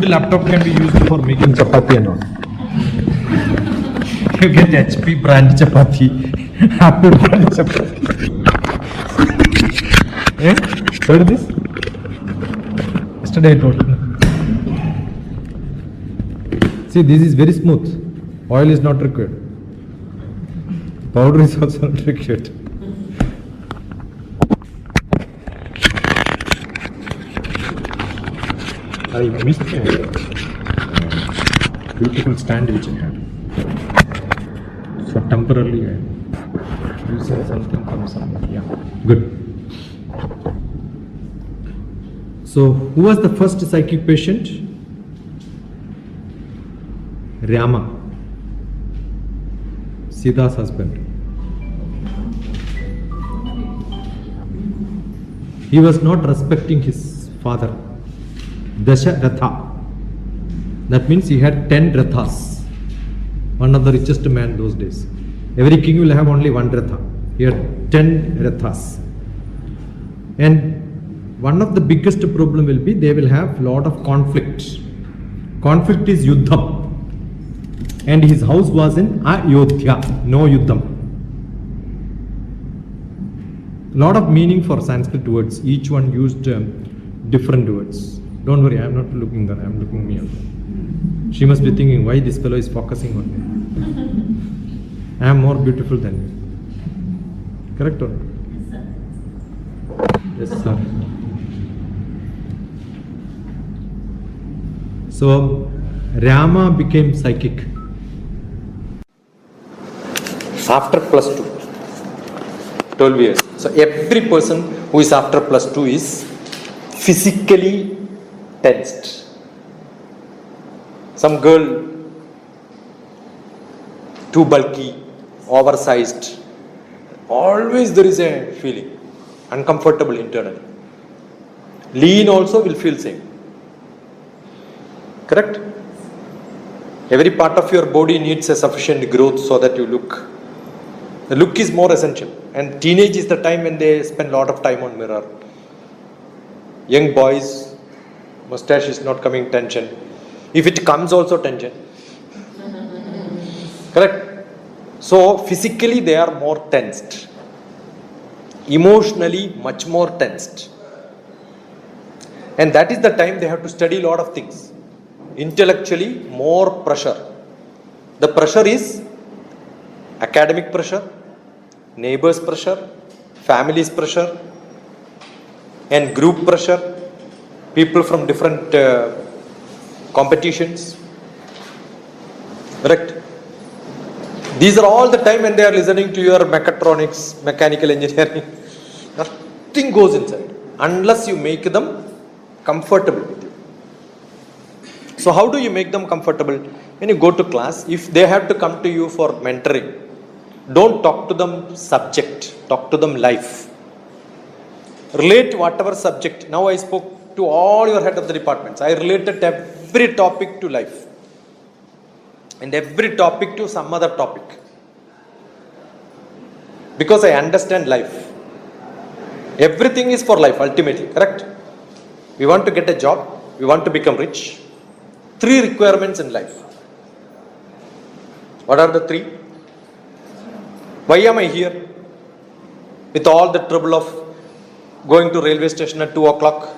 laptop can be used for making chapati and all. You get HP brand chapati, Apple brand chapati. Heard this? Yesterday I told. See, this is very smooth. Oil is not required. Powder is also not required. I missed a beautiful stand which I had. So temporarily you said something from somewhere. Yeah, good. So who was the first psychic patient? Rama, Sita's husband. He was not respecting his father. Dasharatha. That means he had 10 rathas. One of the richest man those days. Every king will have only one ratha. He had 10 rathas. And one of the biggest problem will be they will have lot of conflict. Conflict is yuddham. And his house was in Ayodhya, no yuddham. Lot of meaning for Sanskrit words. Each one used different words. Don't worry, I am not looking there, I am looking me also. She must be thinking, why this fellow is focusing on me? I am more beautiful than you. Correct or not? Yes, sir. So, Rama became psychic after plus 2. 12 years. So, every person who is after plus 2 is physically tensed. Some girl too bulky, oversized, always there is a feeling uncomfortable internally. Lean also will feel same. Correct? Every part of your body needs a sufficient growth so that you look. The look is more essential, and teenage is the time when they spend a lot of time on mirror. Young boys, mustache is not coming, tension. If it comes also tension. Correct? So physically they are more tensed. Emotionally much more tensed. And that is the time they have to study a lot of things. Intellectually more pressure. The pressure is academic pressure, neighbors pressure, family's pressure, and group pressure. People from different competitions. Correct? These are all the time when they are listening to your mechatronics, mechanical engineering. Nothing goes inside unless you make them comfortable with you. So how do you make them comfortable? When you go to class, if they have to come to you for mentoring, don't talk to them subject, talk to them life. Relate whatever subject. Now I spoke to all your head of the departments. I related every topic to life. And every topic to some other topic. Because I understand life. Everything is for life ultimately, correct? We want to get a job, we want to become rich. 3 requirements in life. What are the 3? Why am I here? With all the trouble of going to railway station at 2 o'clock.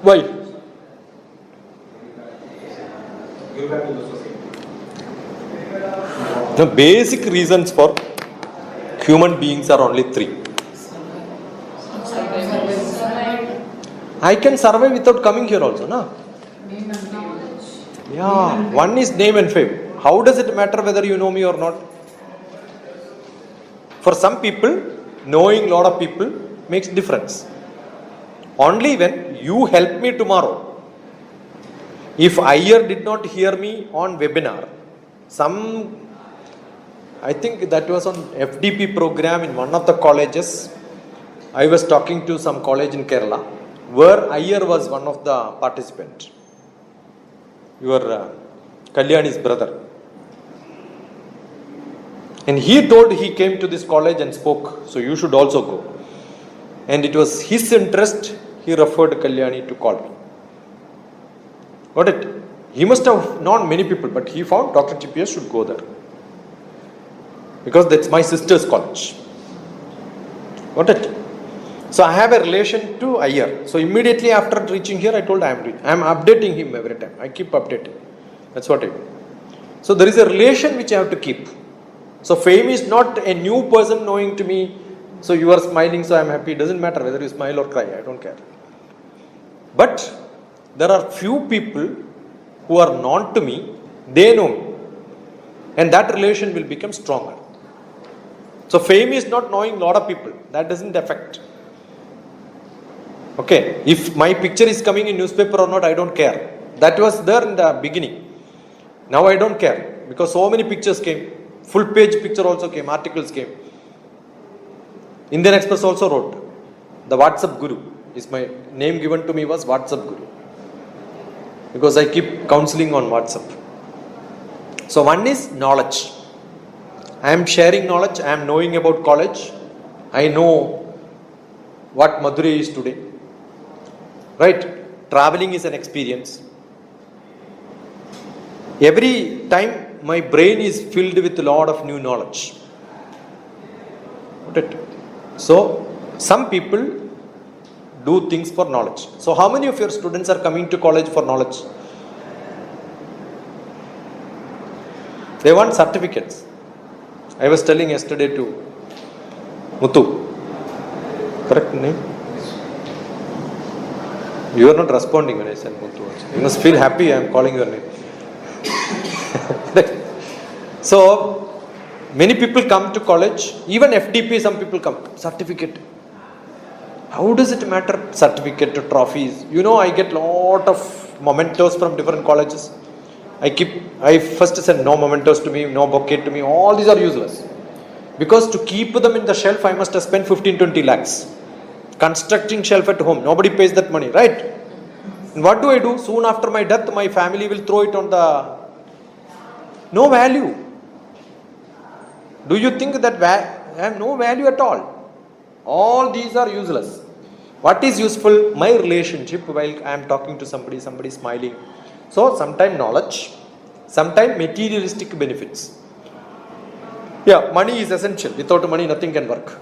Why? The basic reasons for human beings are only 3. I can survive without coming here also, no? Yeah, one is name and fame. How does it matter whether you know me or not? For some people, knowing a lot of people makes difference. Only when you help me tomorrow. If Iyer did not hear me on webinar, I think that was on FDP program in one of the colleges. I was talking to some college in Kerala, where Iyer was one of the participants. Your Kalyani's brother. And he told he came to this college and spoke, so you should also go. And it was his interest, he referred Kalyani to call me. Got it? He must have known many people, but he found DrTPS should go there. Because that's my sister's college. Got it? So I have a relation to IR. So immediately after reaching here, I told I am updating him every time. I keep updating. That's what I do. So there is a relation which I have to keep. So fame is not a new person knowing to me. So you are smiling, so I am happy. It doesn't matter whether you smile or cry. I don't care. But there are few people who are known to me. They know me. And that relation will become stronger. So fame is not knowing a lot of people. That doesn't affect. Okay. If my picture is coming in newspaper or not, I don't care. That was there in the beginning. Now I don't care. Because so many pictures came. Full page picture also came. Articles came. Indian Express also wrote. The WhatsApp Guru is my name given to me was WhatsApp Guru. Because I keep counseling on WhatsApp. So one is knowledge. I am sharing knowledge. I am knowing about college. I know what Madurai is today. Right? Traveling is an experience. Every time my brain is filled with a lot of new knowledge. Right? So some people do things for knowledge. So how many of your students are coming to college for knowledge? They want certificates. I was telling yesterday to Muthu. Correct name? You are not responding when I said Muthu. You must feel happy I am calling your name. So many people come to college. Even FDP, some people come. Certificate. How does it matter? Certificate to trophies. You know, I get lot of mementos from different colleges. I first said no mementos to me, no bouquet to me. All these are useless. Because to keep them in the shelf, I must have spent 15-20 lakhs. Constructing shelf at home. Nobody pays that money, right? And what do I do? Soon after my death, my family will throw it on the... No value. Do you think that I have no value at all? All these are useless. What is useful? My relationship while I am talking to somebody smiling. So, sometimes knowledge, sometimes materialistic benefits. Yeah, money is essential. Without money, nothing can work.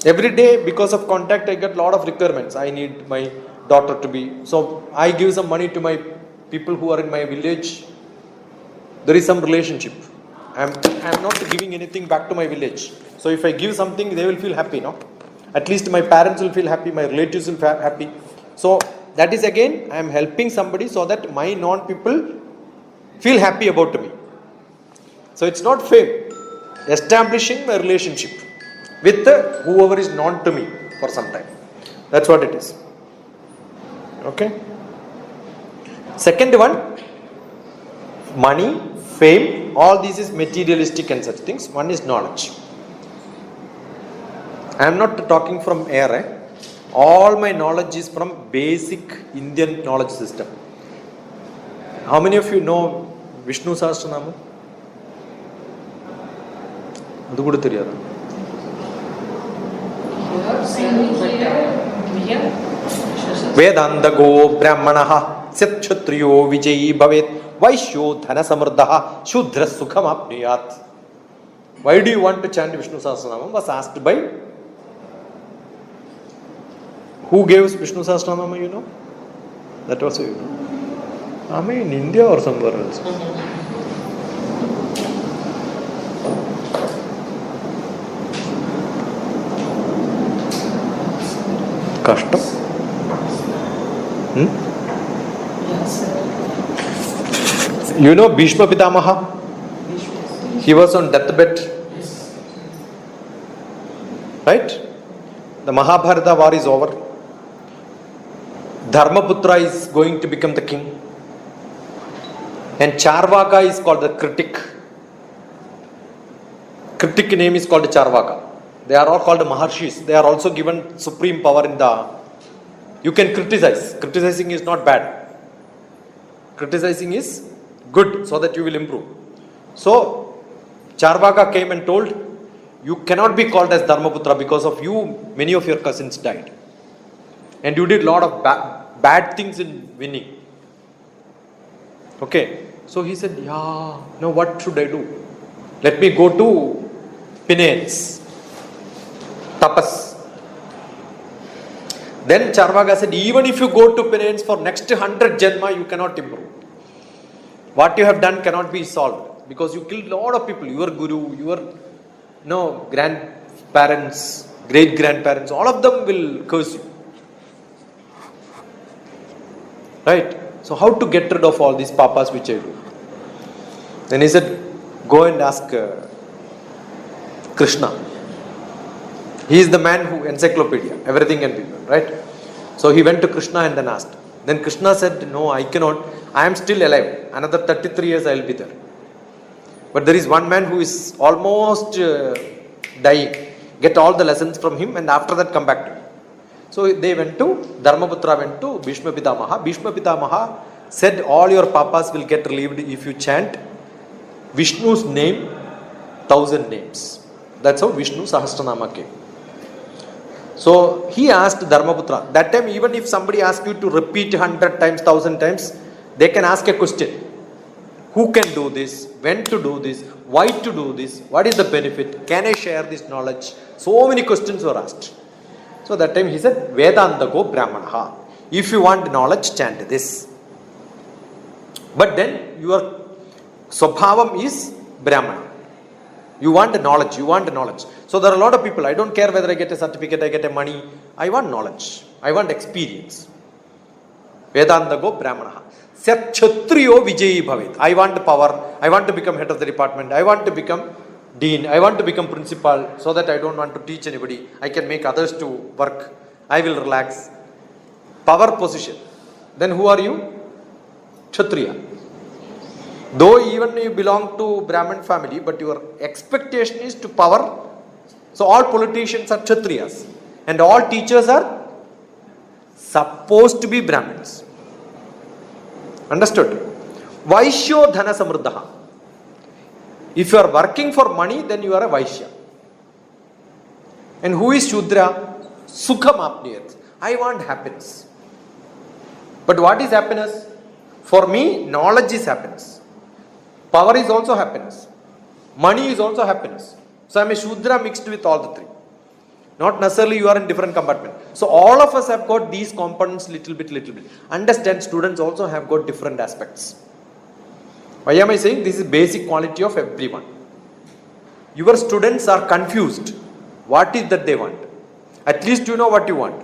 Every day, because of contact, I get a lot of requirements. I need my daughter to be. So, I give some money to my people who are in my village. There is some relationship. I am not giving anything back to my village. So, if I give something, they will feel happy, no? At least my parents will feel happy, my relatives will feel happy. So, that is again, I am helping somebody so that my non-people feel happy about me. So, it's not fame. Establishing my relationship with whoever is known to me for some time. That's what it is. Okay. Second one, money, fame, all this is materialistic and such things. One is knowledge. I am not talking from air. All my knowledge is from basic Indian knowledge system. How many of you know Vishnu Sahasranamam? அது கூட தெரியாதா? Vedantagō brahmanah satkshatriyo vijayi bhavet vaishyo dhana samruddhah shudra sukham apniyat. Why do you want to chant Vishnu Sahasranamam? Was asked by who gave Vishnu Sahasranamam, you know? That was you know. I mean in India or somewhere else. Kashtam. You know Bhishma Pitamaha? He was on deathbed. Right? The Mahabharata war is over. Dharmaputra is going to become the king. And Charvaka is called the critic. Critic name is called Charvaka. They are all called Maharshis. They are also given supreme power in the... You can criticize. Criticizing is not bad. Criticizing is good so that you will improve. So, Charvaka came and told, you cannot be called as Dharmaputra because of you, many of your cousins died. And you did a lot of bad things in winning. Okay. So he said, yeah, now what should I do? Let me go to penance, tapas. Then Charvaka said, even if you go to penance for next 100 janma, you cannot improve. What you have done cannot be solved because you killed a lot of people. Your guru, your grandparents, great grandparents, all of them will curse you. Right? So how to get rid of all these papas which I do? Then he said, go and ask Krishna. He is the man who encyclopedia, everything can be done, right? So he went to Krishna and then asked. Then Krishna said, no, I cannot. I am still alive. Another 33 years I will be there. But there is one man who is almost dying. Get all the lessons from him and after that come back to me. So they went to, Dharmaputra went to Bhishma Pitamaha. Bhishma Pitamaha said, all your papas will get relieved if you chant Vishnu's name, 1,000 names. That's how Vishnu Sahasranama came. So he asked Dharmaputra, that time even if somebody asks you to repeat 100 times, 1,000 times, they can ask a question. Who can do this? When to do this? Why to do this? What is the benefit? Can I share this knowledge? So many questions were asked. So that time he said, Vedandago Brahmanaha. If you want knowledge, chant this. But then your Swabhavam is Brahmana. You want knowledge, So there are a lot of people, I don't care whether I get a certificate, I get a money. I want knowledge. I want experience. Vedandago Brahmanaha. Sat Kshatriyo Vijayi Bhavit. I want power. I want to become head of the department. I want to become dean. I want to become principal so that I don't want to teach anybody. I can make others to work. I will relax. Power position. Then who are you? Kshatriya. Though even you belong to Brahmin family, but your expectation is to power. So all politicians are Kshatriyas. And all teachers are supposed to be Brahmins. Understood? Vaishyo dhana samruddha. If you are working for money, then you are a Vaishya. And who is Shudra? Sukham apniyat. I want happiness. But what is happiness? For me, knowledge is happiness. Power is also happiness. Money is also happiness. So I am a Shudra mixed with all the three. Not necessarily you are in different compartment. So all of us have got these components little bit. Understand, students also have got different aspects. Why am I saying this is basic quality of everyone? Your students are confused. What is that they want? At least you know what you want.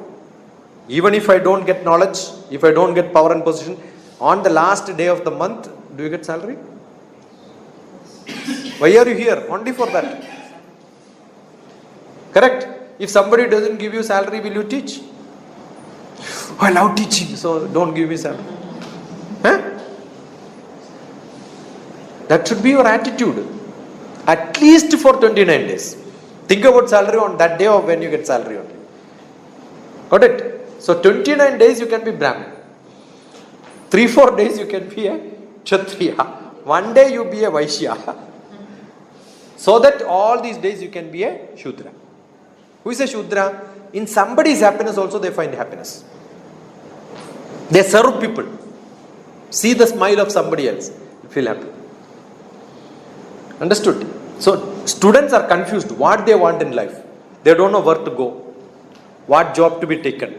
Even if I don't get knowledge, if I don't get power and position, on the last day of the month, do you get salary? Why are you here? Only for that. Correct? If somebody doesn't give you salary, will you teach? Oh, I love teaching, so don't give me salary. Huh? That should be your attitude. At least for 29 days. Think about salary on that day or when you get salary only. Got it? So 29 days you can be Brahmin. 3-4 days you can be a Kshatriya. One day you be a Vaishya. So that all these days you can be a Shudra. Who is a Shudra? In somebody's happiness also they find happiness. They serve people. See the smile of somebody else. You feel happy. Understood? So students are confused what they want in life. They don't know where to go. What job to be taken.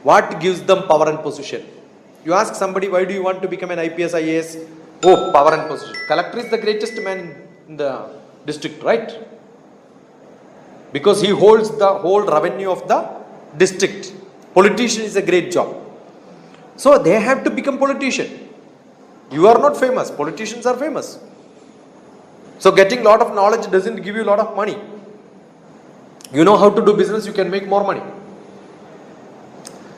What gives them power and position. You ask somebody, why do you want to become an IPS, IAS? Oh, power and position. Collector is the greatest man in the district, right? Because he holds the whole revenue of the district. Politician is a great job. So they have to become politician. You are not famous. Politicians are famous. So getting lot of knowledge doesn't give you a lot of money. You know how to do business, you can make more money.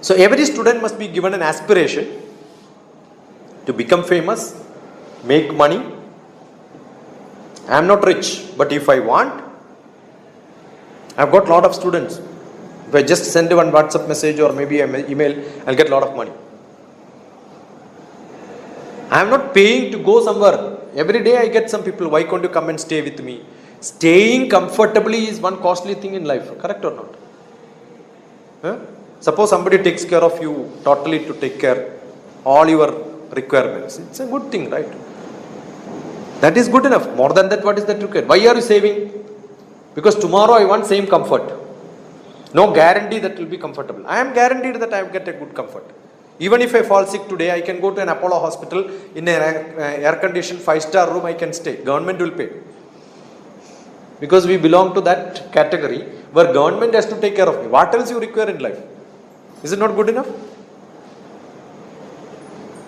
So every student must be given an aspiration to become famous, make money. I am not rich, but if I want, I have got lot of students. If I just send one WhatsApp message or maybe an email, I'll get a lot of money. I am not paying to go somewhere. Every day I get some people, why can't you come and stay with me? Staying comfortably is one costly thing in life, correct or not? Huh? Suppose somebody takes care of you, totally to take care, all your requirements. It's a good thing, right? That is good enough. More than that, what is that required? Why are you saving? Because tomorrow I want same comfort. No guarantee that will be comfortable. I am guaranteed that I will get a good comfort. Even if I fall sick today, I can go to an Apollo hospital in an air-conditioned 5-star room, I can stay. Government will pay. Because we belong to that category where government has to take care of me. What else you require in life? Is it not good enough?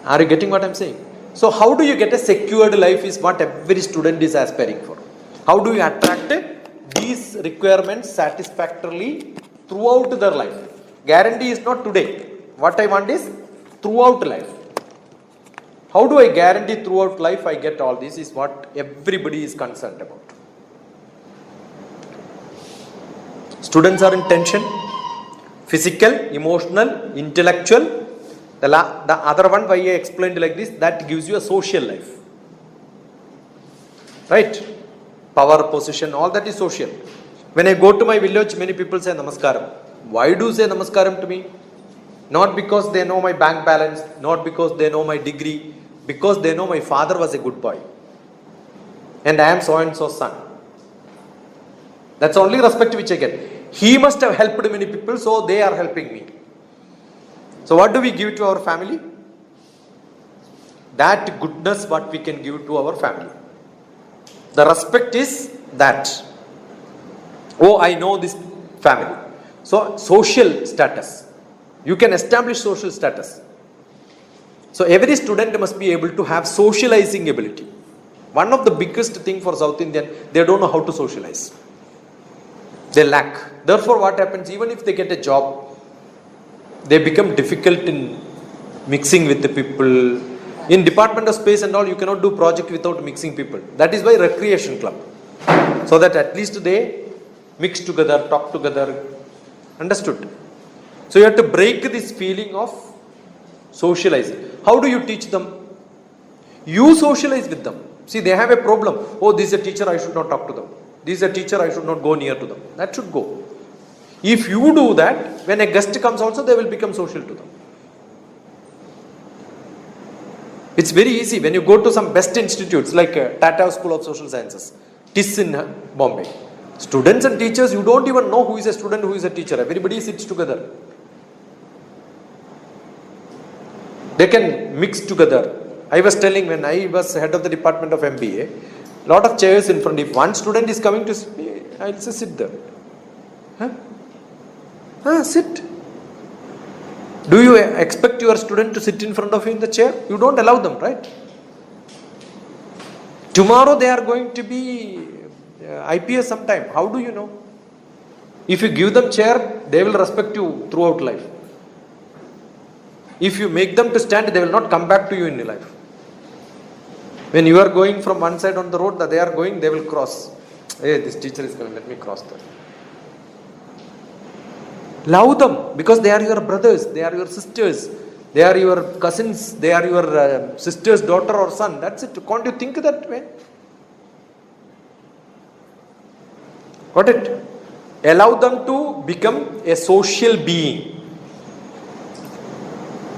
Are you getting what I am saying? So how do you get a secured life is what every student is aspiring for. How do you attract these requirements satisfactorily throughout their life? Guarantee is not today. What I want is throughout life. How do I guarantee throughout life I get all this is what everybody is concerned about. Students are in tension, physical, emotional, intellectual. The other one, why I explained like this, that gives you a social life. Right? Power, position, all that is social. When I go to my village, many people say Namaskaram. Why do you say Namaskaram to me? Not because they know my bank balance, not because they know my degree, because they know my father was a good boy. And I am so and so son. That's only respect which I get. He must have helped many people, so they are helping me. So what do we give to our family? That goodness what we can give to our family. The respect is that. Oh, I know this family. So social status. You can establish social status. So every student must be able to have socializing ability. One of the biggest thing for South Indian, they don't know how to socialize. They lack. Therefore what happens, even if they get a job, they become difficult in mixing with the people. In Department of Space and all, you cannot do project without mixing people. That is why recreation club. So that at least they mix together, talk together. Understood? So you have to break this feeling of socializing. How do you teach them? You socialize with them. See, they have a problem. Oh, this is a teacher, I should not talk to them. This is a teacher, I should not go near to them. That should go. If you do that, when a guest comes also, they will become social to them. It's very easy. When you go to some best institutes like Tata School of Social Sciences, TIS in Bombay. Students and teachers, you don't even know who is a student, who is a teacher. Everybody sits together. They can mix together. I was telling when I was head of the department of MBA, lot of chairs in front. If one student is coming to me, I'll say sit there. Sit. Do you expect your student to sit in front of you in the chair? You don't allow them, right? Tomorrow they are going to be IPS sometime. How do you know? If you give them chair, they will respect you throughout life. If you make them to stand, they will not come back to you in your life. When you are going from one side on the road, they are going, they will cross. Hey, this teacher is going, let me cross there. Love them because they are your brothers, they are your sisters, they are your cousins, they are your sister's daughter or son. That's it. Can't you think that way? Got it? Allow them to become a social being.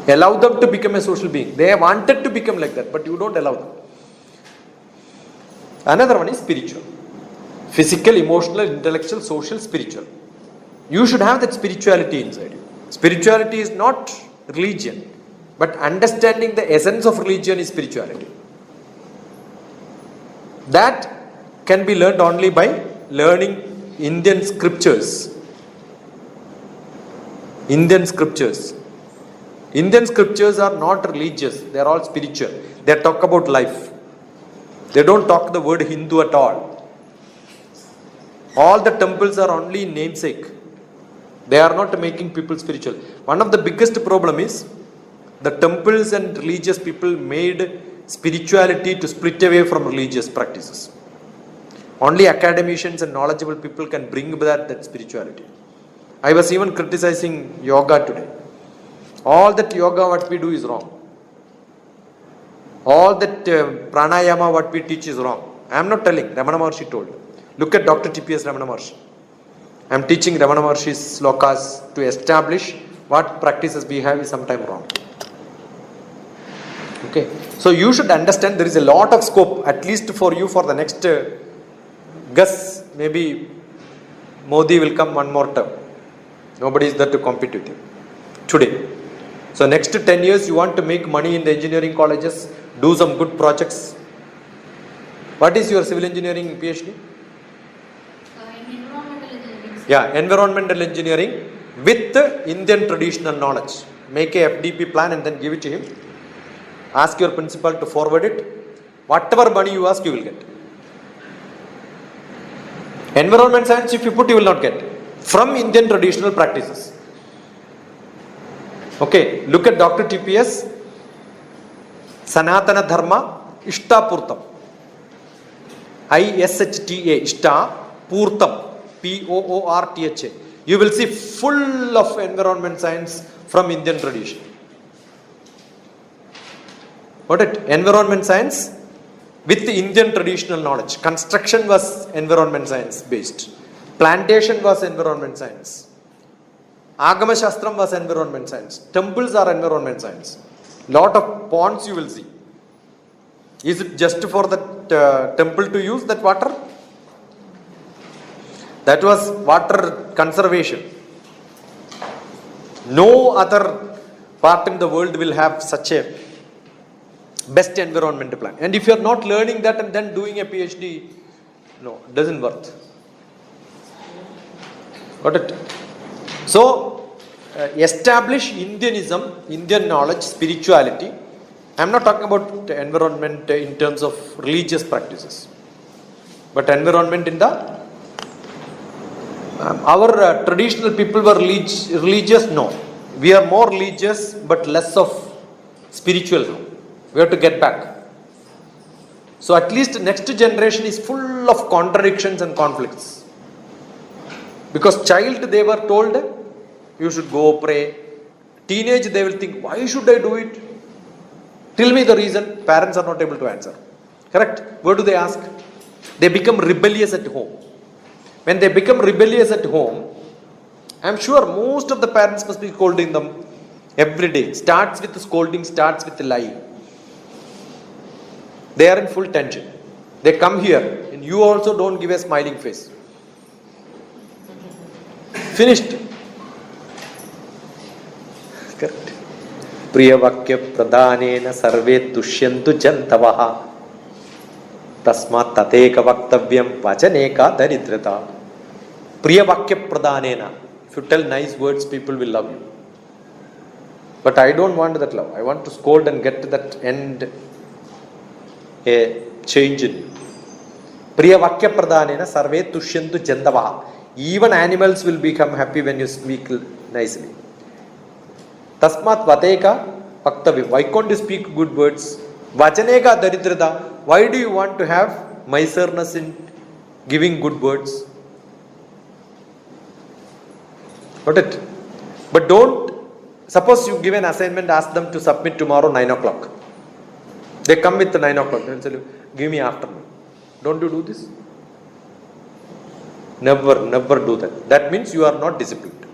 Allow them to become a social being. They wanted to become like that, but you don't allow them. Another one is spiritual. Physical, emotional, intellectual, social, spiritual. You should have that spirituality inside you. Spirituality is not religion, but understanding the essence of religion is spirituality. That can be learned only by learning Indian scriptures. Indian scriptures. Indian scriptures are not religious, they are all spiritual. They talk about life. They don't talk the word Hindu at all. All the temples are only namesake. They are not making people spiritual. One of the biggest problem is the temples and religious people made spirituality to split away from religious practices. Only academicians and knowledgeable people can bring that spirituality. I was even criticizing yoga today. All that yoga what we do is wrong. All that pranayama what we teach is wrong. I am not telling, Ramana Maharshi told. Look at DrTPS Ramana Maharshi. I am teaching Ramana Maharshi's slokas to establish what practices we have is sometimes wrong. Okay, so you should understand there is a lot of scope, at least for you, for the next guess. Maybe Modi will come one more term. Nobody is there to compete with him today. So next 10 years you want to make money in the engineering colleges, do some good projects. What is your civil engineering PhD? Environmental engineering. Yeah, environmental engineering with Indian traditional knowledge. Make a FDP plan and then give it to him. Ask your principal to forward it. Whatever money you ask, you will get. Environment science, if you put, you will not get. From Indian traditional practices. Okay, look at DrTPS. Sanatana Dharma, Ishtapurtam. ISHTA, Ishta Purtam. POORTHA. You will see full of environment science from Indian tradition. What it? Environment science with the Indian traditional knowledge. Construction was environment science based. Plantation was environment science. Agama Shastram was environment science. Temples are environment science. Lot of ponds you will see. Is it just for the temple to use that water? That was water conservation. No other part in the world will have such a best environment plan. And if you are not learning that and then doing a PhD, no, doesn't work. Got it? So, establish Indianism, Indian knowledge, spirituality. I am not talking about environment in terms of religious practices, but environment in the our traditional people were religious. No, we are more religious but less of spiritual now. We have to get back. So at least next generation is full of contradictions and conflicts. Because child, they were told you should go pray. Teenage, they will think, why should I do it? Tell me the reason. Parents are not able to answer. Correct? What do they ask? They become rebellious at home. When they become rebellious at home, I am sure most of the parents must be scolding them every day. Starts with the scolding, starts with the lying. They are in full tension. They come here and you also don't give a smiling face. Finished. Correct. Priyavakya pradhanena sarve tushyantu jantavaha tasmat tateka vaktavyam vachaneka daridhrata. Priyavakya pradhanena. If you tell nice words, people will love you. But I don't want that love. I want to scold and get to that end. A change in you. Priyavakya pradhanena sarve tushyantu jantavaha. Even animals will become happy when you speak nicely. Tasmat vateka vaktavyam. Why can't you speak good words? Vachaneka daridhrata. Why do you want to have miserliness in giving good words? Got it? But don't, suppose you give an assignment, ask them to submit tomorrow 9 o'clock. They come with the 9 o'clock. They will say, give me afternoon. Don't you do this? Never, never do that. That means you are not disciplined.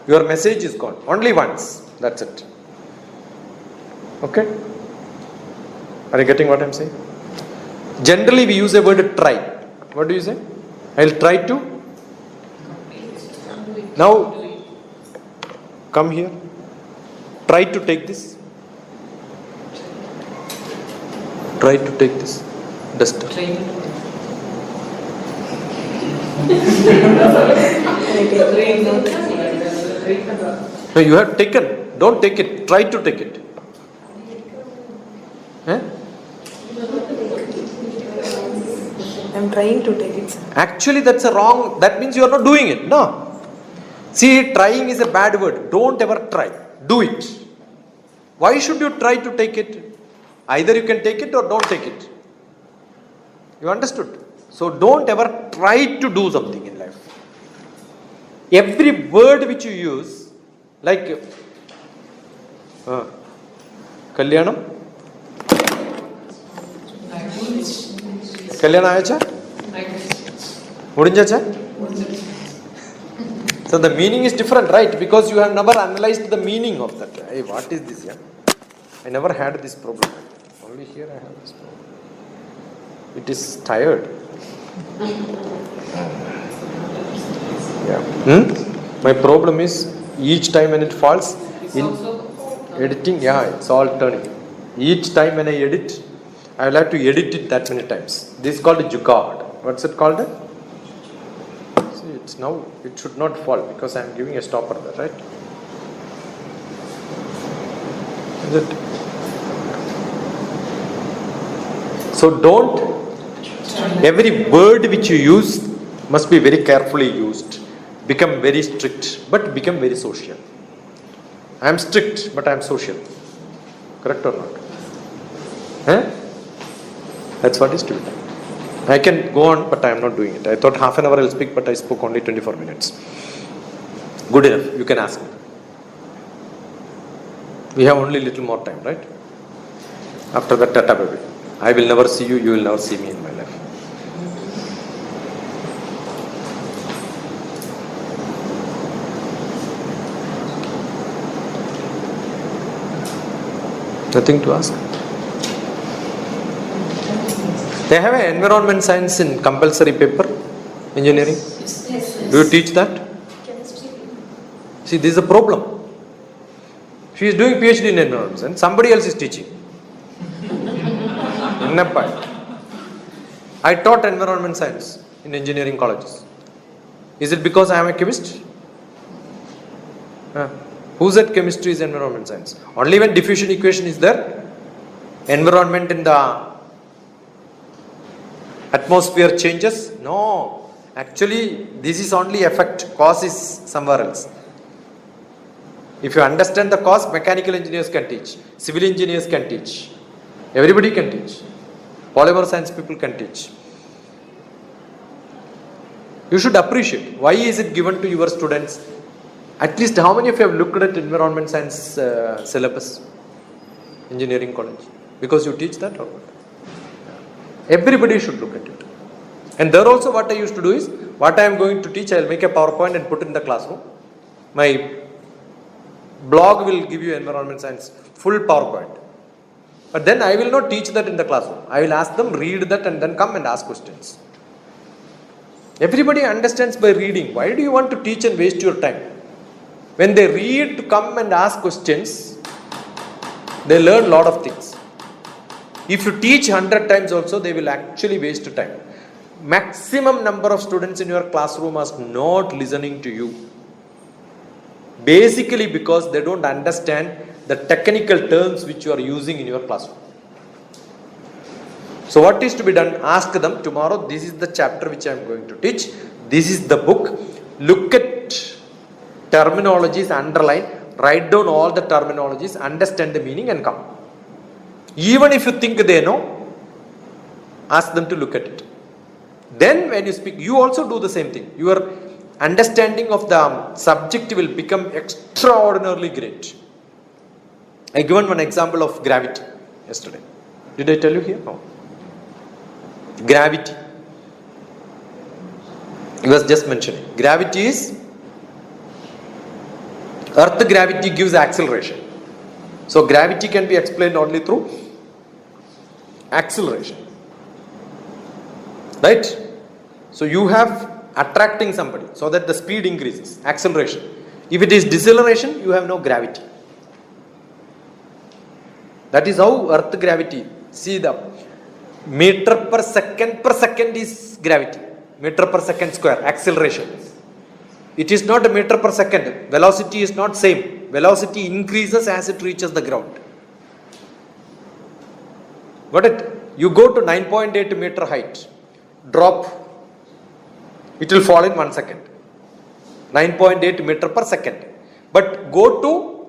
Your message is gone. Only once. That's it. Okay? Are you getting what I am saying? Generally, we use a word try. What do you say? I will try to. Now, come here. Try to take this. Try to take this duster. No, you have taken. Don't take it. Try to take it. Eh? I'm trying to take it. Actually, that's a wrong. That means you are not doing it. No. See, trying is a bad word. Don't ever try. Do it. Why should you try to take it? Either you can take it or don't take it. You understood? So don't ever try to do something in life. Every word which you use, like Kalyanam. Kalyana ayacha? Mudinjacha? So the meaning is different, right? Because you have never analyzed the meaning of that. Hey, what is this? Yeah? I never had this problem. Only here I have this problem. It is tired. Yeah. My problem is each time when it falls in editing, it's all turning. Each time when I edit, I will have to edit it that many times. This is called a jugaad. What's it called? See, it's now, it should not fall because I am giving a stopper there, right? Is it? So don't, every word which you use must be very carefully used. Become very strict, but become very social. I am strict, but I am social. Correct or not? That's what is to be done. I can go on, but I am not doing it. I thought half an hour I will speak, but I spoke only 24 minutes. Good enough. You can ask me. We have only little more time, right? After that, tata baby. I will never see you. You will never see me in my life. Nothing to ask. They have an environment science in compulsory paper, engineering. Yes. Do you teach that? Chemistry. See, this is a problem. She is doing PhD in environment science. Somebody else is teaching. I taught environment science in engineering colleges. Is it because I am a chemist? Who said chemistry is environment science? Only when diffusion equation is there, environment in the atmosphere changes? No. Actually, this is only effect. Cause is somewhere else. If you understand the cause, mechanical engineers can teach. Civil engineers can teach. Everybody can teach. Polymer science people can teach. You should appreciate. Why is it given to your students? At least how many of you have looked at environment science syllabus? Engineering college. Because you teach that or what? Everybody should look at it. And there also what I used to do is, what I am going to teach, I will make a PowerPoint and put it in the classroom. My blog will give you environment science full PowerPoint. But then I will not teach that in the classroom. I will ask them, read that and then come and ask questions. Everybody understands by reading. Why do you want to teach and waste your time? When they read to come and ask questions, they learn a lot of things. If you teach 100 times also, they will actually waste time. Maximum number of students in your classroom are not listening to you. Basically because they don't understand the technical terms which you are using in your classroom. So what is to be done? Ask them, tomorrow this is the chapter which I am going to teach. This is the book. Look at terminologies, underline, write down all the terminologies, understand the meaning and come. Even if you think they know, ask them to look at it. Then when you speak, you also do the same thing. Your understanding of the subject will become extraordinarily great. I given one example of gravity yesterday. Did I tell you here? No. Gravity. He was just mentioning. Gravity is, Earth gravity gives acceleration. So gravity can be explained only through acceleration. Right? So you have attracting somebody so that the speed increases, acceleration. If it is deceleration, you have no gravity. That is how Earth gravity, see the meter per second is gravity. Meter per second square, acceleration. It is not a meter per second. Velocity is not same. Velocity increases as it reaches the ground. Got it? You go to 9.8 meter height. Drop. It will fall in 1 second. 9.8 meter per second. But go to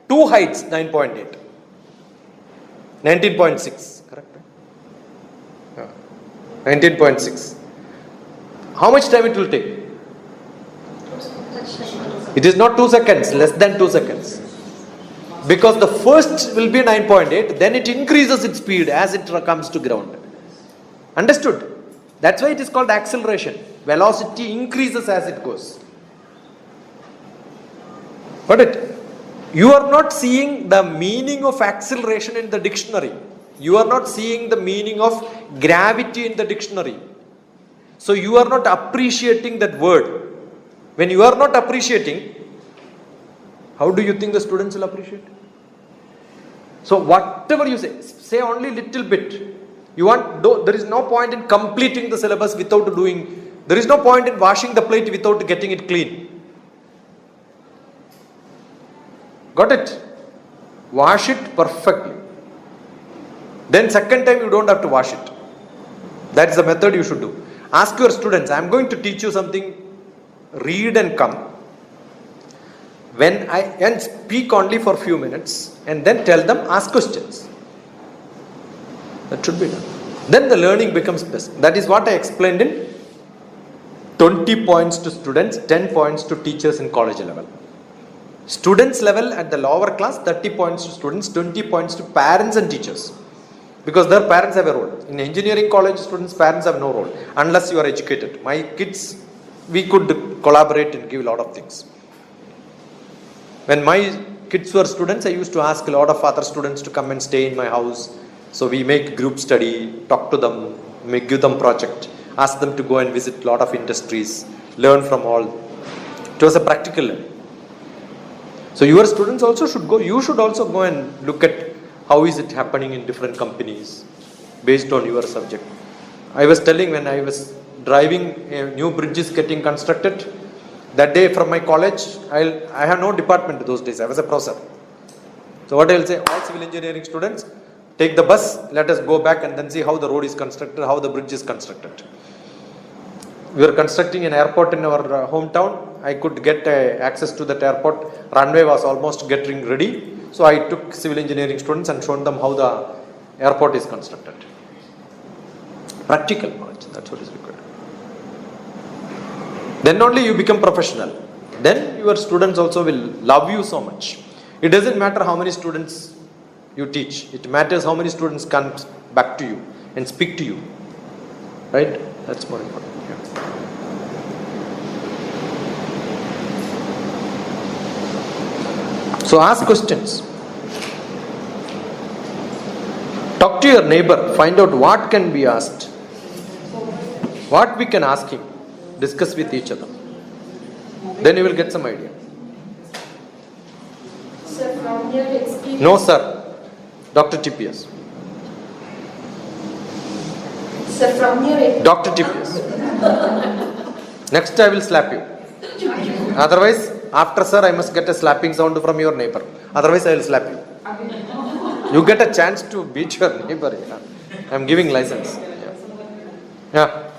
two heights, 9.8. 19.6. Correct? 19.6. How much time it will take? It is not 2 seconds, less than 2 seconds. Because the first will be 9.8, then it increases its speed as it comes to ground. Understood? That's why it is called acceleration. Velocity increases as it goes. Got it? You are not seeing the meaning of acceleration in the dictionary. You are not seeing the meaning of gravity in the dictionary. So you are not appreciating that word. When you are not appreciating, how do you think the students will appreciate? So whatever you say only little bit. There is no point in completing the syllabus without doing, there is no point in washing the plate without getting it clean. Got it? Wash it perfectly. Then second time you don't have to wash it. That's the method you should do. Ask your students, I am going to teach you something, read and come. And speak only for few minutes and then tell them, ask questions. That should be done. Then the learning becomes best. That is what I explained in 20 points to students, 10 points to teachers in college level. Students level at the lower class, 30 points to students, 20 points to parents and teachers. Because their parents have a role. In engineering college, students' parents have no role unless you are educated. My kids, we could collaborate and give a lot of things. When my kids were students, I used to ask a lot of other students to come and stay in my house. So we make group study, talk to them, give them project, ask them to go and visit a lot of industries, learn from all. It was a practical learning. So your students also should go, you should also go and look at how is it happening in different companies based on your subject. I was telling when I was driving, a new bridge is getting constructed. That day from my college, I have no department those days, I was a professor. So what I will say, all civil engineering students, take the bus, let us go back and then see how the road is constructed, how the bridge is constructed. We were constructing an airport in our hometown. I could get access to that airport. Runway was almost getting ready. So I took civil engineering students and shown them how the airport is constructed. Practical knowledge, that's what is required. Then only you become professional. Then your students also will love you so much. It doesn't matter how many students you teach. It matters how many students come back to you and speak to you. Right? That's more important. So ask questions. Talk to your neighbor. Find out what can be asked. What we can ask him. Discuss with each other. Then you will get some idea. Sir, from your experience. No, sir. DrTPS. Sir, from your DrTPS. Next I will slap you. Otherwise, after sir, I must get a slapping sound from your neighbor. Otherwise, I will slap you. You get a chance to beat your neighbor. I am giving license. Yeah.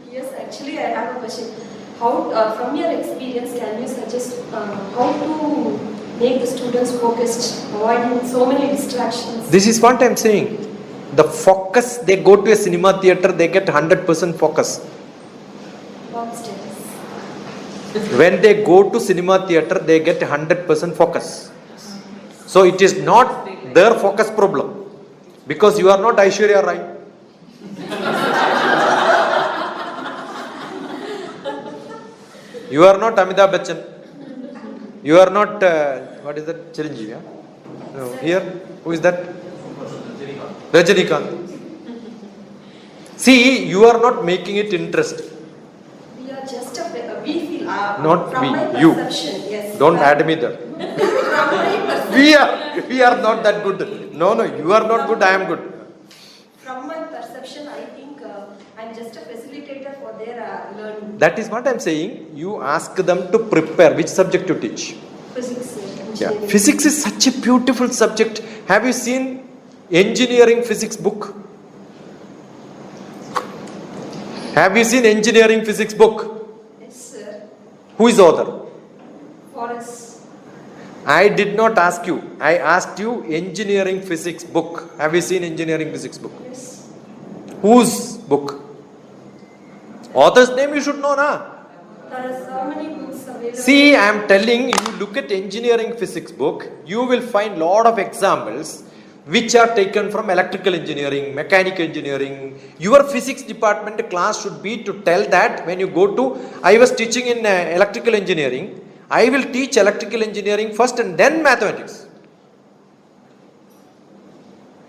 Yes, actually, I have a question. How, from your experience, can you suggest how to make the students focused, avoiding so many distractions? This is what I am saying. The focus, they go to a cinema theater, they get 100% focus. What status? When they go to cinema theater, they get 100% focus. So it is not their focus problem. Because you are not Aishwarya Rai. You are not Amitabh Bachchan. You are not, what is that? Chiranjeevi, yeah? No, here, who is that? Rajinikanth. See, you are not making it interest. We are just we feel. Not from we, my you. perception, yes. Don't add me there. From my perception. We are not that good. No, you are not good, I am good. From my perception, I think I'm just a facilitator for their learning. That is what I am saying. You ask them to prepare. Which subject to teach? Physics. Yeah. Physics is such a beautiful subject. Have you seen engineering physics book? Have you seen engineering physics book? Yes, sir. Who is the author? For us. I did not ask you. I asked you engineering physics book. Have you seen engineering physics book? Yes. Whose book? Author's name you should know, na? There are so many books available. See, I am telling you, look at engineering physics book, you will find lot of examples which are taken from electrical engineering, mechanical engineering. Your physics department class should be to tell that when you go to, I was teaching in electrical engineering, I will teach electrical engineering first and then mathematics.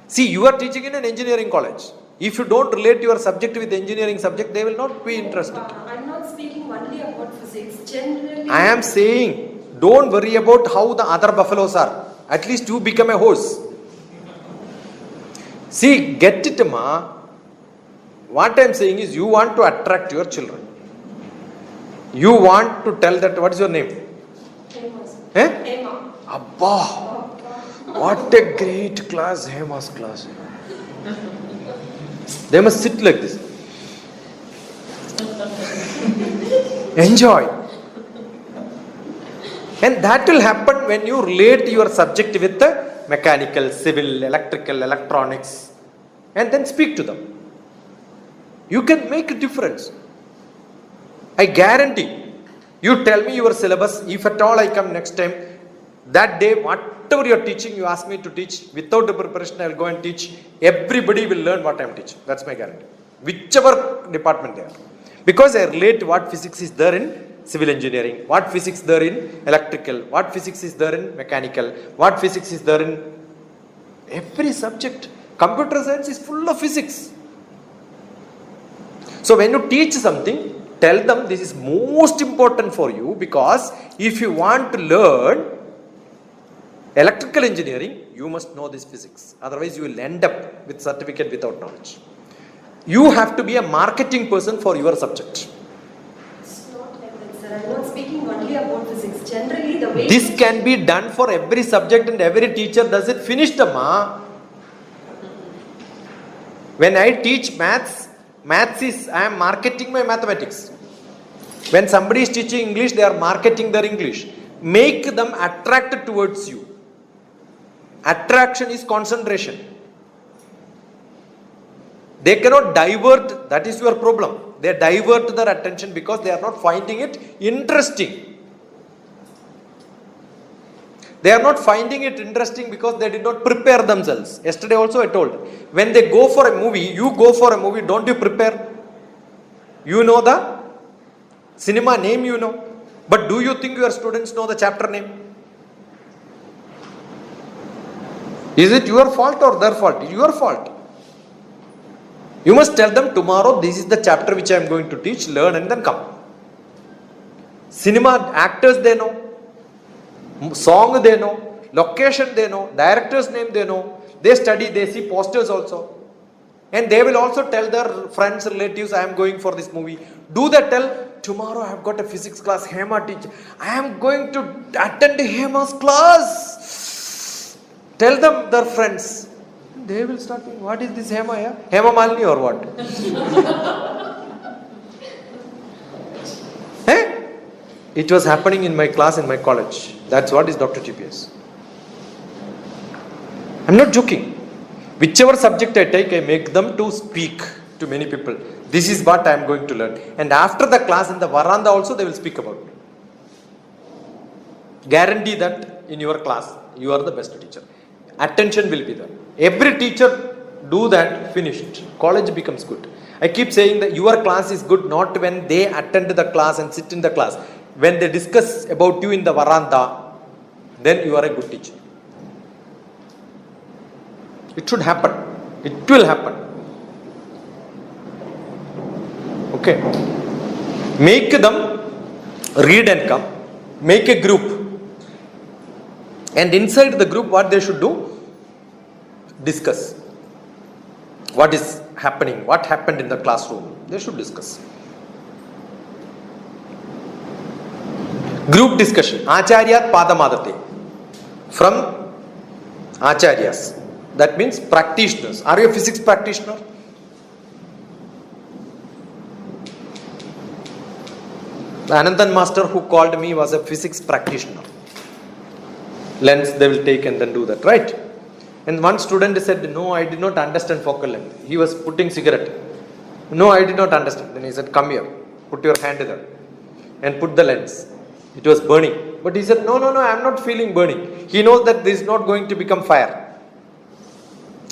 See, you are teaching in an engineering college. If you don't relate your subject with engineering subject, they will not be interested. I'm not speaking only about physics. Generally, I am saying, don't worry about how the other buffaloes are. At least you become a horse. See, get it, ma. What I am saying is, you want to attract your children. You want to tell that, what is your name? famous. Eh? Emma. Abba, what a great class, Hema's class. They must sit like this. Enjoy. And that will happen when you relate your subject with the mechanical, civil, electrical, electronics, and then speak to them. You can make a difference. I guarantee. You tell me your syllabus. If at all I come next time, that day, whatever you are teaching, you ask me to teach. Without the preparation, I will go and teach. Everybody will learn what I am teaching. That's my guarantee. Whichever department they are. Because I relate what physics is there in civil engineering, what physics there in electrical, what physics is there in mechanical, what physics is there in every subject. Computer science is full of physics. So when you teach something, tell them this is most important for you, because if you want to learn electrical engineering, you must know this physics. Otherwise, you will end up with certificate without knowledge. You have to be a marketing person for your subject. It's not like that, sir. I'm not speaking only about physics. Generally, the way This can be done for every subject, and every teacher does it. Finished, ma. When I teach maths is, I am marketing my mathematics. When somebody is teaching English, they are marketing their English. Make them attracted towards you. Attraction is concentration. They cannot divert, that is your problem. They divert their attention because they are not finding it interesting. They are not finding it interesting because they did not prepare themselves. Yesterday also I told, when they go for a movie, you go for a movie, don't you prepare? You know the cinema name, you know. But do you think your students know the chapter name? Is it your fault or their fault? It's your fault. You must tell them, tomorrow this is the chapter which I am going to teach, learn and then come. Cinema actors they know, song they know, location they know, director's name they know, they study, they see posters also. And they will also tell their friends, relatives, I am going for this movie. Do they tell, tomorrow I have got a physics class, Hema teacher, I am going to attend Hema's class. Tell them, their friends. They will start thinking, what is this Hema? Yeah? Hema Malini or what? Hey? It was happening in my class in my college. That's what is DrTPS. I'm not joking. Whichever subject I take, I make them to speak to many people. This is what I am going to learn. And after the class in the veranda also, they will speak about me. Guarantee that in your class, you are the best teacher. Attention will be there. Every teacher do that, finished. College becomes good. I keep saying that your class is good not when they attend the class and sit in the class. When they discuss about you in the veranda, then you are a good teacher. It should happen. It will happen. Okay. Make them read and come. Make a group. And inside the group, what they should do? Discuss. What is happening? What happened in the classroom? They should discuss. Group discussion. Acharyat Padamadate. From Acharyas. That means practitioners. Are you a physics practitioner? The Anandan master who called me was a physics practitioner. Lens they will take and then do that, right? And one student said, no, I did not understand focal length. He was putting cigarette. No, I did not understand. Then he said, come here, put your hand there and put the lens. It was burning. But he said, no, I am not feeling burning. He knows that this is not going to become fire.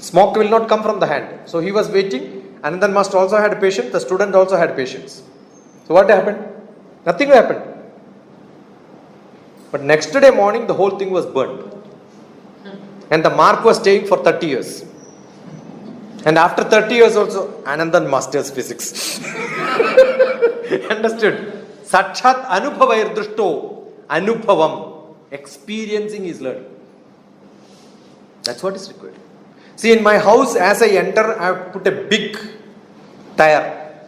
Smoke will not come from the hand. So he was waiting. And then master also had patience. The student also had patience. So what happened? Nothing happened. But next day morning, the whole thing was burnt. And the mark was staying for 30 years. And after 30 years also, Anandan masters physics. Understood? Sakshat anubhavair drushto anubhavam. Experiencing is learning. That's what is required. See, in my house, as I enter, I have put a big tire,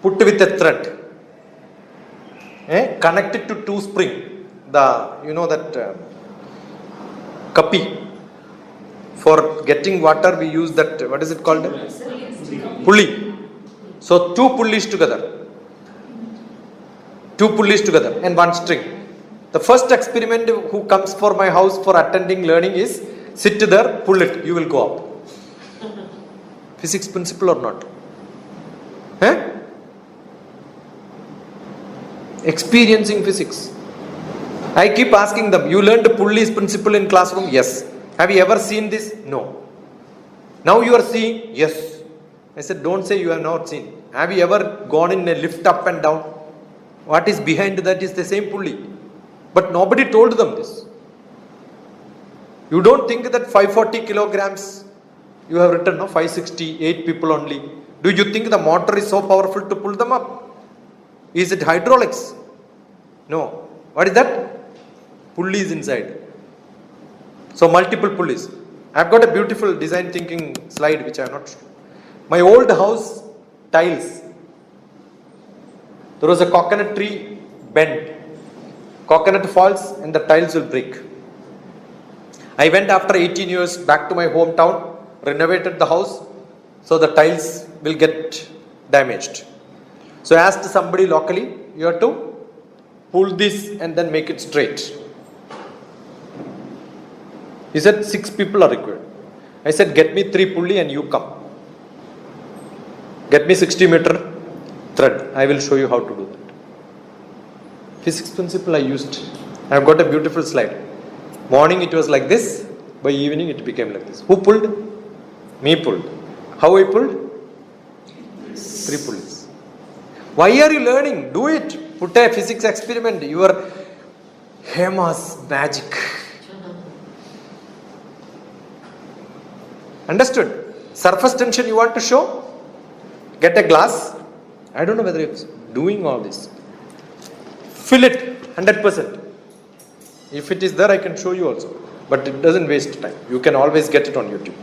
put with a thread, connected to two spring. That kapi. For getting water, we use that, what is it called? Pulley. So, two pulleys together. Two pulleys together and one string. The first experiment who comes for my house for attending learning is, sit there, pull it, you will go up. Physics principle or not? Experiencing physics. I keep asking them, you learned Pulleys principle in classroom? Yes. Have you ever seen this? No. Now you are seeing? Yes. I said, don't say you have not seen. Have you ever gone in a lift up and down? What is behind that is the same pulley. But nobody told them this. You don't think that 540 kilograms, you have written, no, 560, 8 people only. Do you think the motor is so powerful to pull them up? Is it hydraulics? No. What is that? Pulleys inside. So multiple pulleys. I have got a beautiful design thinking slide which I have not shown. My old house tiles. There was a coconut tree bent. Coconut falls and the tiles will break. I went after 18 years back to my hometown, renovated the house, so the tiles will get damaged. So I asked somebody locally, you have to pull this and then make it straight. He said 6 people are required. I said, get me 3 pulley and you come. Get me 60-meter thread. I will show you how to do that. Physics principle I used. I have got a beautiful slide. Morning it was like this. By evening it became like this. Who pulled? Me pulled. How I pulled? 3 pulleys. Why are you learning? Do it. Put a physics experiment. Your Hema's magic. Understood? Surface tension you want to show? Get a glass. I don't know whether it's doing all this. Fill it 100%. If it is there, I can show you also. But it doesn't waste time. You can always get it on YouTube.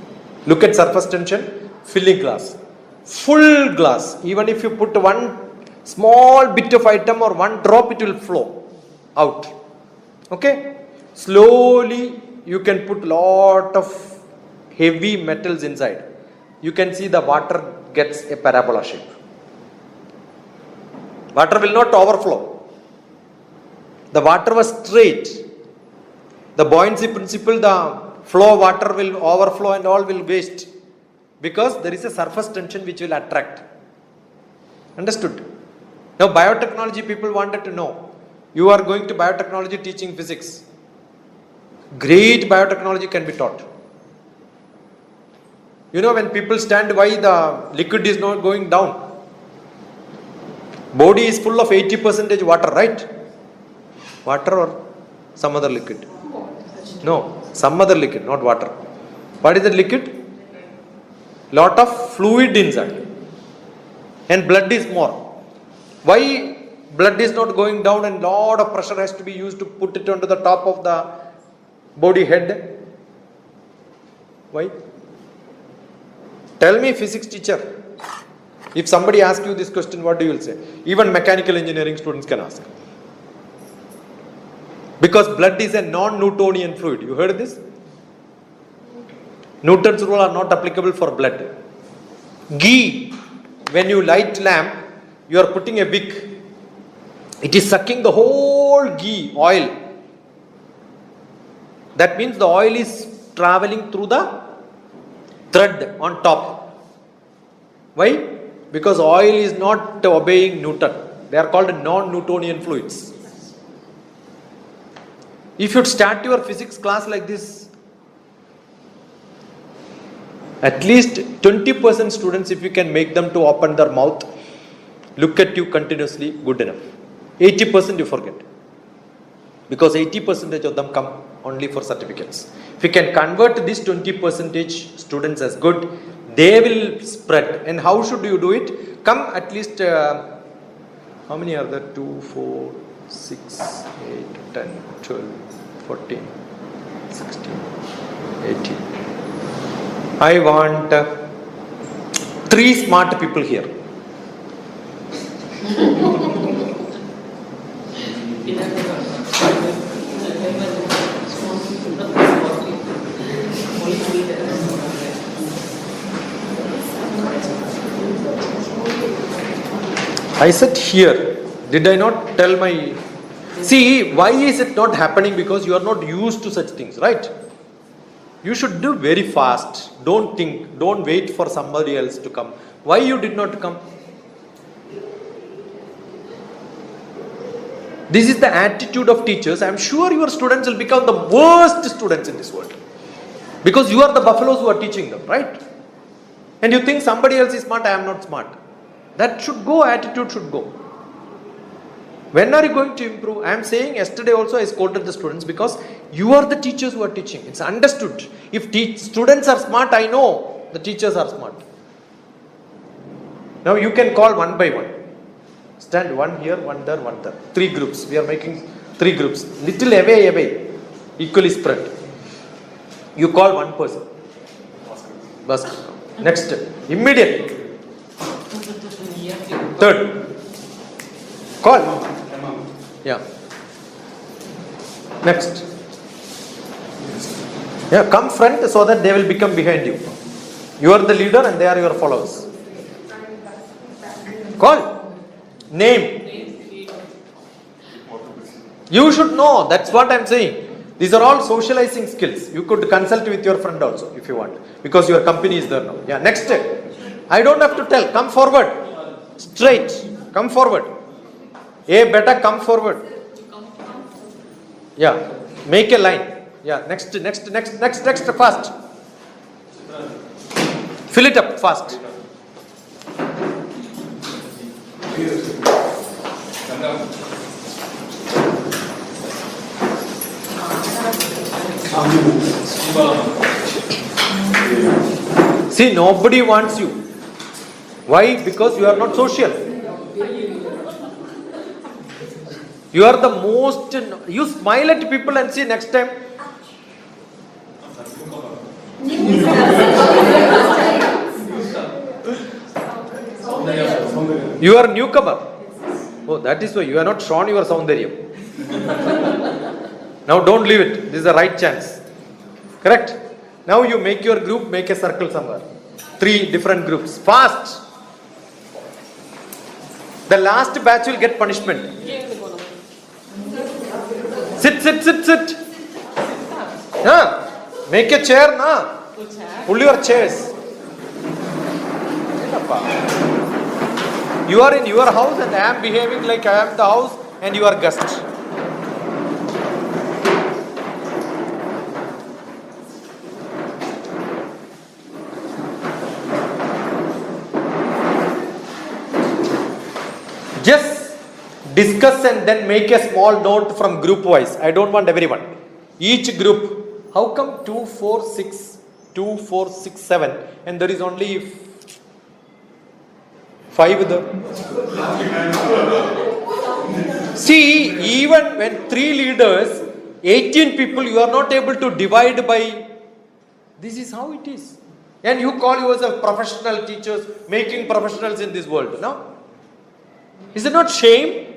Look at surface tension, filling glass. Full glass. Even if you put one small bit of item or one drop, it will flow out. Okay? Slowly, you can put lot of heavy metals inside. You can see the water gets a parabola shape. Water will not overflow. The water was straight. The buoyancy principle, the flow of water will overflow and all will waste. Because there is a surface tension which will attract. Understood? Now biotechnology people wanted to know. You are going to biotechnology teaching physics. Great biotechnology can be taught. You know, when people stand, why the liquid is not going down? Body is full of 80% water, right? Water or some other liquid? No, some other liquid, not water. What is the liquid? Lot of fluid inside. And blood is more. Why blood is not going down and lot of pressure has to be used to put it onto the top of the body head? Why? Tell me, physics teacher. If somebody asks you this question, what do you will say? Even mechanical engineering students can ask. Because blood is a non-Newtonian fluid. You heard this? Newton's rules are not applicable for blood. Ghee, when you light lamp, you are putting a wick. It is sucking the whole ghee, oil. That means the oil is traveling through the thread on top. Why? Because oil is not obeying Newton. They are called non-Newtonian fluids. If you start your physics class like this, at least 20% students, if you can make them to open their mouth, look at you continuously, good enough. 80% you forget. Because 80% of them come only for certificates. If you can convert this 20% students as good, they will spread. And how should you do it? Come at least, how many are there? 2, 4, 6, 8, 10, 12, 14, 16, 18. I want 3 smart people here. I said here, did I not tell my... See, why is it not happening? Because you are not used to such things, right? You should do very fast. Don't think, don't wait for somebody else to come. Why you did not come? This is the attitude of teachers. I am sure your students will become the worst students in this world. Because you are the buffaloes who are teaching them, right? And you think somebody else is smart, I am not smart. That should go, attitude should go. When are you going to improve? I am saying yesterday also I scolded the students because you are the teachers who are teaching. It's understood. If students are smart, I know the teachers are smart. Now you can call one by one. Stand one here, one there, one there. 3 groups. We are making 3 groups. Little away, equally spread. You call one person. Bas. Next. Immediate. Third. Call. Yeah. Next. Yeah, come front so that they will become behind you. You are the leader and they are your followers. Call. Name. You should know. That's what I am saying. These are all socializing skills. You could consult with your friend also if you want. Because your company is there now. Yeah, next. I don't have to tell. Come forward. Straight. Come forward. A better come forward. Yeah. Make a line. Yeah. Next. Fast. Fill it up fast. See, nobody wants you. Why? Because you are not social. You are the most... You smile at people and see next time. You are newcomer. Oh, that is why you are not shown your soundaryam. Now don't leave it. This is the right chance. Correct? Now you make your group, make a circle somewhere. 3 different groups. Fast. The last batch will get punishment. Sit. Make a chair, na. Pull your chairs. You are in your house and I am behaving like I am the house and you are guest. Just discuss and then make a small note from group wise. I don't want everyone. Each group. How come 2, 4, 6, 2, 4, 6, 7 and there is only 5 there? See, even when 3 leaders, 18 people, you are not able to divide by. This is how it is. And you call yourself professional teachers, making professionals in this world. No? Is it not shame?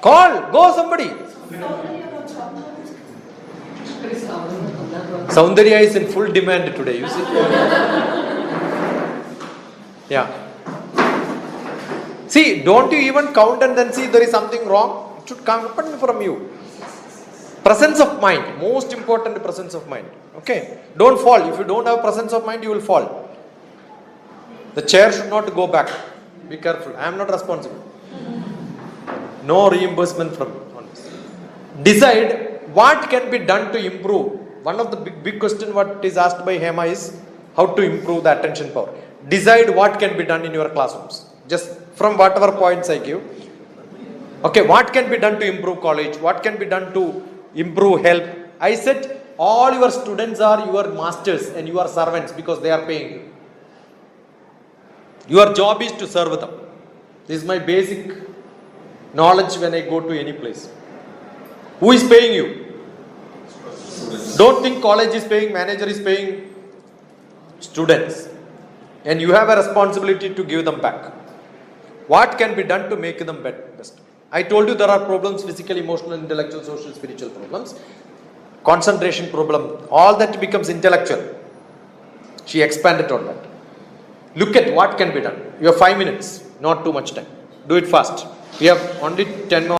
Call, go somebody. Saundarya is in full demand today, you see. Yeah. See, don't you even count and then see there is something wrong? It should come from you. Presence of mind, most important presence of mind. Okay. Don't fall. If you don't have presence of mind, you will fall. The chair should not go back. Be careful. I am not responsible. No reimbursement from you. Decide what can be done to improve. One of the big question what is asked by Hema is how to improve the attention power. Decide what can be done in your classrooms. Just from whatever points I give. Okay, what can be done to improve college? What can be done to improve health? I said all your students are your masters and you are servants because they are paying you. Your job is to serve them. This is my basic knowledge when I go to any place. Who is paying you? Don't think college is paying, manager is paying. Students. And you have a responsibility to give them back. What can be done to make them best? I told you there are problems, physical, emotional, intellectual, social, spiritual problems. Concentration problem, all that becomes intellectual. She expanded on that. Look at what can be done. You have 5 minutes, not too much time. Do it fast. We have only 10 more.